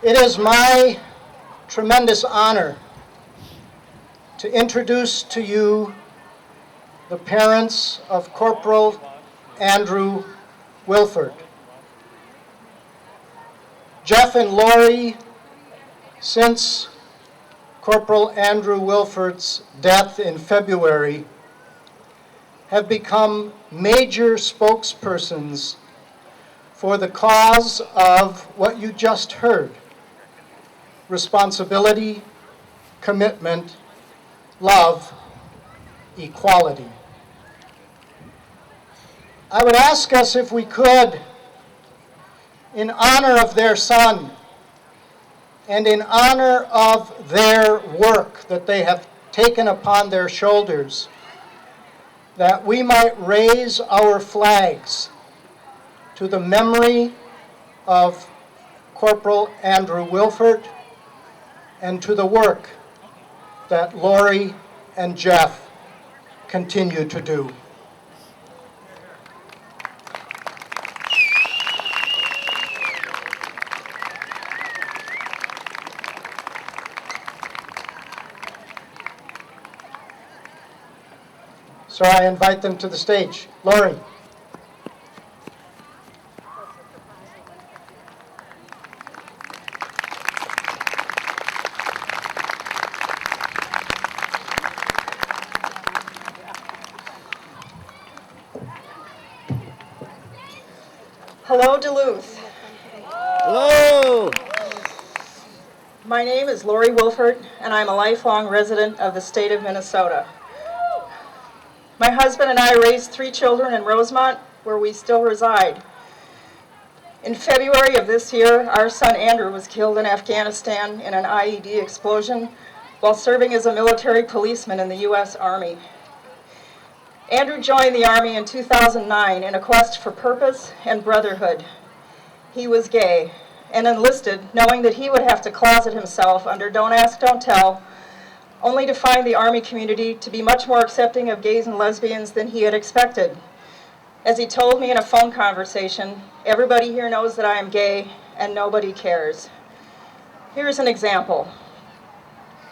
It is my tremendous honor to introduce to you the parents of Corporal Andrew Wilfahrt. Jeff and Lori, since Corporal Andrew Wilfahrt's death in February, have become major spokespersons for the cause of what you just heard: responsibility, commitment, love, equality. I would ask us if we could, in honor of their son and in honor of their work that they have taken upon their shoulders, that we might raise our flags to the memory of Corporal Andrew Wilfahrt and to the work that Lori and Jeff continue to do. So I invite them to the stage. Lori. Hello, Duluth. Hello! My name is Lori Wilfahrt, and I'm a lifelong resident of the state of Minnesota. My husband and I raised 3 children in Rosemont, where we still reside. In February of this year, our son Andrew was killed in Afghanistan in an IED explosion while serving as a military policeman in the U.S. Army. Andrew joined the Army in 2009 in a quest for purpose and brotherhood. He was gay and enlisted knowing that he would have to closet himself under Don't Ask, Don't Tell, only to find the Army community to be much more accepting of gays and lesbians than he had expected. As he told me in a phone conversation, everybody here knows that I am gay and nobody cares. Here's an example.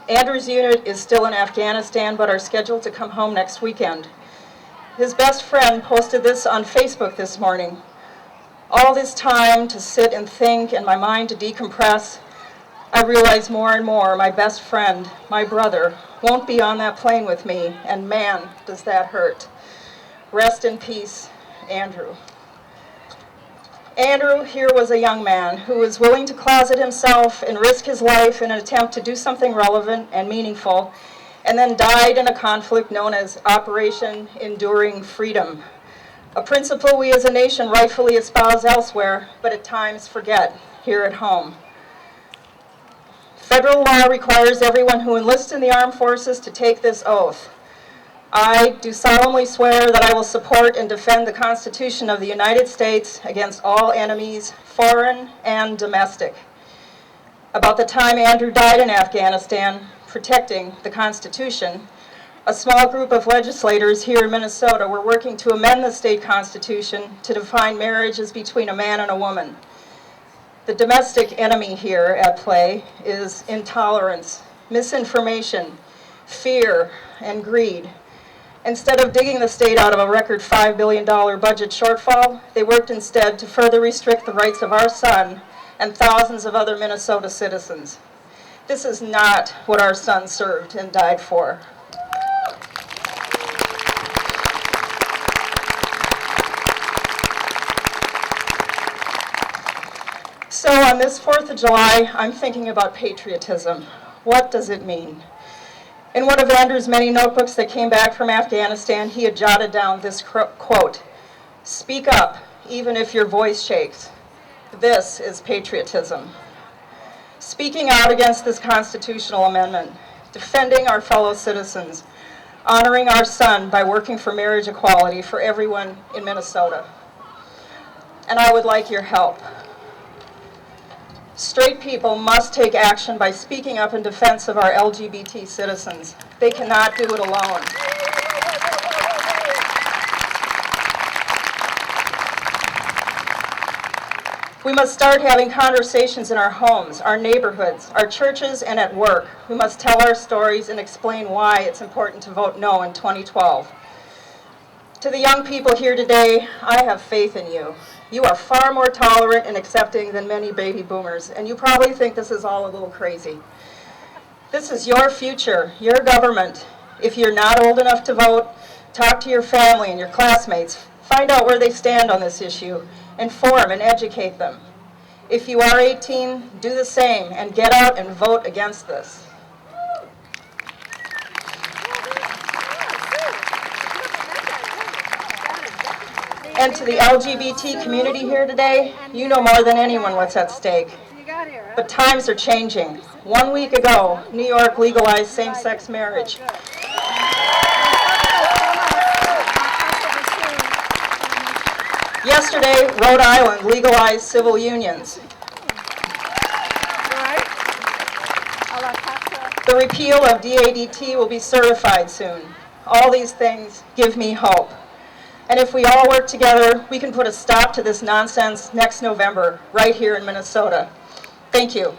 Andrew's unit is still in Afghanistan but are scheduled to come home next weekend. His best friend posted this on Facebook this morning. All this time to sit and think and my mind to decompress, I realize more and more my best friend, my brother, won't be on that plane with me, and man, does that hurt. Rest in peace, Andrew. Andrew here was a young man who was willing to closet himself and risk his life in an attempt to do something relevant and meaningful, and then died in a conflict known as Operation Enduring Freedom, a principle we as a nation rightfully espouse elsewhere, but at times forget here at home. Federal law requires everyone who enlists in the armed forces to take this oath. I do solemnly swear that I will support and defend the Constitution of the United States against all enemies, foreign and domestic. About the time Andrew died in Afghanistan, protecting the Constitution, a small group of legislators here in Minnesota were working to amend the state constitution to define marriage as between a man and a woman. The domestic enemy here at play is intolerance, misinformation, fear, and greed. Instead of digging the state out of a record $5 billion budget shortfall, they worked instead to further restrict the rights of our son and thousands of other Minnesota citizens. This is not what our son served and died for. So on this 4th of July, I'm thinking about patriotism. What does it mean? In one of Andrew's many notebooks that came back from Afghanistan, he had jotted down this quote, "Speak up, even if your voice shakes. This is patriotism." Speaking out against this constitutional amendment, defending our fellow citizens, honoring our son by working for marriage equality for everyone in Minnesota. And I would like your help. Straight people must take action by speaking up in defense of our LGBT citizens. They cannot do it alone. We must start having conversations in our homes, our neighborhoods, our churches, and at work. We must tell our stories and explain why it's important to vote no in 2012. To the young people here today, I have faith in you. You are far more tolerant and accepting than many baby boomers, and you probably think this is all a little crazy. This is your future, your government. If you're not old enough to vote, talk to your family and your classmates. Find out where they stand on this issue. Inform and educate them. If you are 18, do the same and get out and vote against this. And to the LGBT community here today, you know more than anyone what's at stake. But times are changing. 1 week ago, New York legalized same-sex marriage. Yesterday, Rhode Island legalized civil unions. The repeal of DADT will be certified soon. All these things give me hope. And if we all work together, we can put a stop to this nonsense next November, right here in Minnesota. Thank you.